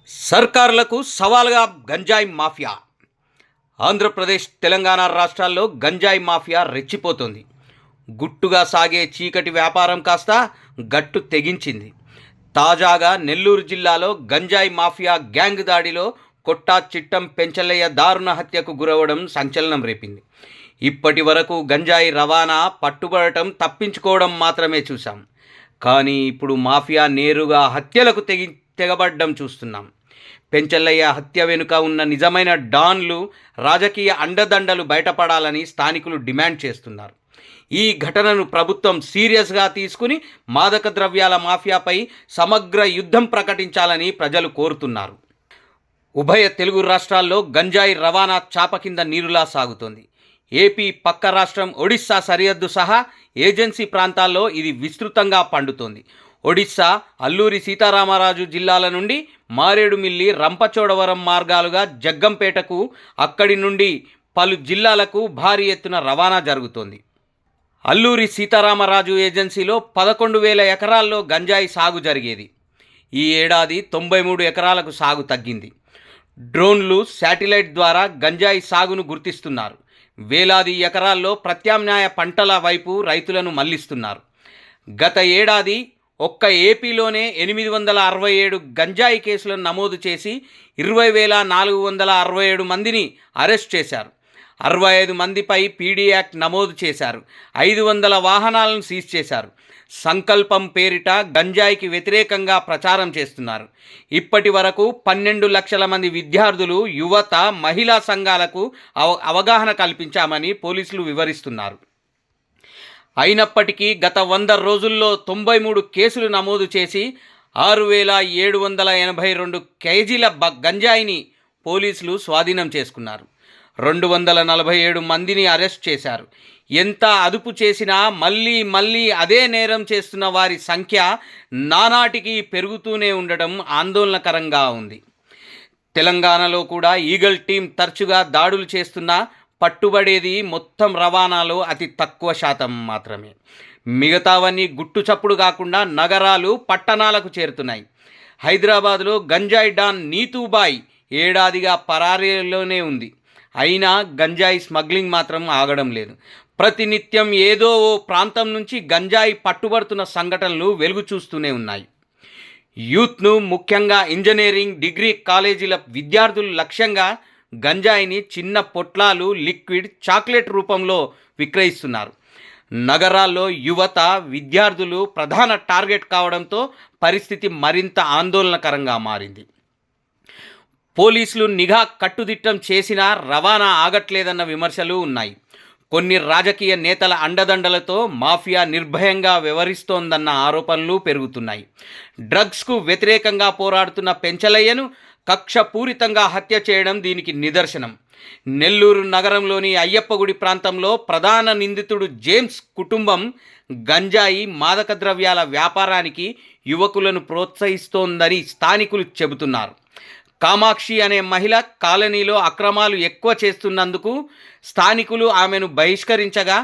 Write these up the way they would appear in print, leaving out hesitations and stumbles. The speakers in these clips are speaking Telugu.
సర్కారులకు సవాల్గా గంజాయి మాఫియా. ఆంధ్రప్రదేశ్, తెలంగాణ రాష్ట్రాల్లో గంజాయి మాఫియా రెచ్చిపోతోంది. గుట్టుగా సాగే చీకటి వ్యాపారం కాస్త గట్టు తెగించింది. తాజాగా నెల్లూరు జిల్లాలో గంజాయి మాఫియా గ్యాంగ్ దాడిలో కొట్టా చిట్టం పెంచలయ్య దారుణ హత్యకు గురవడం సంచలనం రేపింది. ఇప్పటి వరకు గంజాయి రవాణా, పట్టుబడటం, తప్పించుకోవడం మాత్రమే చూశాం. కానీ ఇప్పుడు మాఫియా నేరుగా హత్యలకు తెగబడ్డం చూస్తున్నాం. పెంచల్లయ్య హత్య వెనుక ఉన్న నిజమైన డాన్లు, రాజకీయ అండదండలు బయటపడాలని స్థానికులు డిమాండ్ చేస్తున్నారు. ఈ ఘటనను ప్రభుత్వం సీరియస్గా తీసుకుని మాదక ద్రవ్యాల మాఫియాపై సమగ్ర యుద్ధం ప్రకటించాలని ప్రజలు కోరుతున్నారు. ఉభయ తెలుగు రాష్ట్రాల్లో గంజాయి రవాణా చాప కింద నీరులా సాగుతోంది. ఏపీ పక్క రాష్ట్రం ఒడిశా సరిహద్దు సహా ఏజెన్సీ ప్రాంతాల్లో ఇది విస్తృతంగా పండుతోంది. ఒడిశా, అల్లూరి సీతారామరాజు జిల్లాల నుండి మారేడుమిల్లి, రంపచోడవరం మార్గాలుగా జగ్గంపేటకు, అక్కడి నుండి పలు జిల్లాలకు భారీ ఎత్తున రవాణా జరుగుతోంది. అల్లూరి సీతారామరాజు ఏజెన్సీలో 11,000 ఎకరాల్లో గంజాయి సాగు జరిగేది. ఈ ఏడాది 93 ఎకరాలకు సాగు తగ్గింది. డ్రోన్లు, శాటిలైట్ ద్వారా గంజాయి సాగును గుర్తిస్తున్నారు. వేలాది ఎకరాల్లో ప్రత్యామ్నాయ పంటల వైపు రైతులను మళ్లిస్తున్నారు. గత ఏడాది ఒక్క ఏపీలోనే 867 గంజాయి కేసులను నమోదు చేసి 20,467 మందిని అరెస్ట్ చేశారు. 65 మందిపై పీడీ యాక్ట్ నమోదు చేశారు. 500 వాహనాలను సీజ్ చేశారు. సంకల్పం పేరిట గంజాయికి వ్యతిరేకంగా ప్రచారం చేస్తున్నారు. ఇప్పటి వరకు 12 లక్షల మంది విద్యార్థులు, యువత, మహిళా సంఘాలకు అవగాహన కల్పించామని పోలీసులు వివరిస్తున్నారు. అయినప్పటికీ గత 100 రోజుల్లో 93 కేసులు నమోదు చేసి 6,782 కేజీల గంజాయిని పోలీసులు స్వాధీనం చేసుకున్నారు. 247 మందిని అరెస్ట్ చేశారు. ఎంత అదుపు చేసినా మళ్ళీ అదే నేరం చేస్తున్న వారి సంఖ్య నానాటికి పెరుగుతూనే ఉండటం ఆందోళనకరంగా ఉంది. తెలంగాణలో కూడా ఈగల్ టీం తరచుగా దాడులు చేస్తున్నా పట్టుబడేది మొత్తం రవాణాలో అతి తక్కువ శాతం మాత్రమే. మిగతావన్నీ గుట్టుచప్పుడు కాకుండా నగరాలు, పట్టణాలకు చేరుతున్నాయి. హైదరాబాద్లో గంజాయి డాన్ నీతూబాయ్ ఏడాదిగా పరారీలోనే ఉంది. అయినా గంజాయి స్మగ్లింగ్ మాత్రం ఆగడం లేదు. ప్రతినిత్యం ఏదో ఓ ప్రాంతం నుంచి గంజాయి పట్టుబడుతున్న సంఘటనలు వెలుగు చూస్తూనే ఉన్నాయి. యూత్ను, ముఖ్యంగా ఇంజనీరింగ్, డిగ్రీ కాలేజీల విద్యార్థులు లక్ష్యంగా గంజాయిని చిన్న పొట్లాలు, లిక్విడ్, చాక్లెట్ రూపంలో విక్రయిస్తున్నారు. నగరాల్లో యువత, విద్యార్థులు ప్రధాన టార్గెట్ కావడంతో పరిస్థితి మరింత ఆందోళనకరంగా మారింది. పోలీసులు నిఘా కట్టుదిట్టం చేసినా రవాణా ఆగట్లేదన్న విమర్శలు ఉన్నాయి. కొన్ని రాజకీయ నేతల అండదండలతో మాఫియా నిర్భయంగా వ్యవహరిస్తోందన్న ఆరోపణలు పెరుగుతున్నాయి. డ్రగ్స్కు వ్యతిరేకంగా పోరాడుతున్న పెంచలయ్యను కక్షపూరితంగా హత్య చేయడం దీనికి నిదర్శనం. నెల్లూరు నగరంలోని అయ్యప్పగుడి ప్రాంతంలో ప్రధాన నిందితుడు జేమ్స్ కుటుంబం గంజాయి, మాదక ద్రవ్యాల వ్యాపారానికి యువకులను ప్రోత్సహిస్తోందని స్థానికులు చెబుతున్నారు. కామాక్షి అనే మహిళ కాలనీలో అక్రమాలు ఎక్కువ చేస్తున్నందుకు స్థానికులు ఆమెను బహిష్కరించగా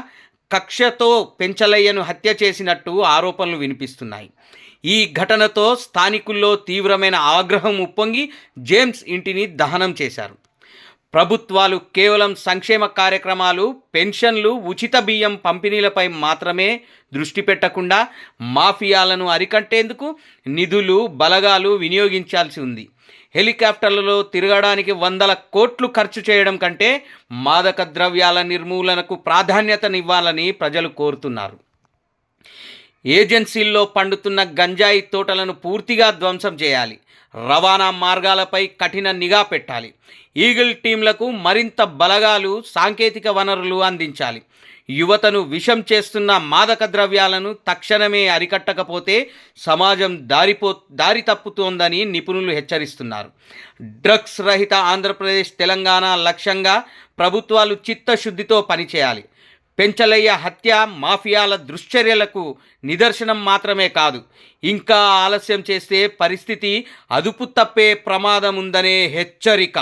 కక్షతో పెంచలయ్యను హత్య చేసినట్టు ఆరోపణలు వినిపిస్తున్నాయి. ఈ ఘటనతో స్థానికుల్లో తీవ్రమైన ఆగ్రహం ఉప్పొంగి జేమ్స్ ఇంటిని దహనం చేశారు. ప్రభుత్వాలు కేవలం సంక్షేమ కార్యక్రమాలు, పెన్షన్లు, ఉచిత బియ్యం పంపిణీలపై మాత్రమే దృష్టి పెట్టకుండా మాఫియాలను అరికట్టేందుకు నిధులు, బలగాలు వినియోగించాల్సి ఉంది. హెలికాప్టర్లలో తిరగడానికి 100 కోట్లు ఖర్చు చేయడం కంటే మాదక ద్రవ్యాల నిర్మూలనకు ప్రాధాన్యతనివ్వాలని ప్రజలు కోరుతున్నారు. ఏజెన్సీల్లో పండుతున్న గంజాయి తోటలను పూర్తిగా ధ్వంసం చేయాలి. రవాణా మార్గాలపై కఠిన నిఘా పెట్టాలి. ఈగిల్ టీంలకు మరింత బలగాలు, సాంకేతిక వనరులు అందించాలి. యువతను విషం చేస్తున్న మాదక ద్రవ్యాలను తక్షణమే అరికట్టకపోతే సమాజం దారి తప్పుతోందని నిపుణులు హెచ్చరిస్తున్నారు. డ్రగ్స్ రహిత ఆంధ్రప్రదేశ్, తెలంగాణ లక్ష్యంగా ప్రభుత్వాలు చిత్తశుద్ధితో పనిచేయాలి. పెంచలయ్య హత్య మాఫియాల దుశ్చర్యలకు నిదర్శనం మాత్రమే కాదు, ఇంకా ఆలస్యం చేస్తే పరిస్థితి అదుపు తప్పే ప్రమాదం ఉందనే హెచ్చరిక.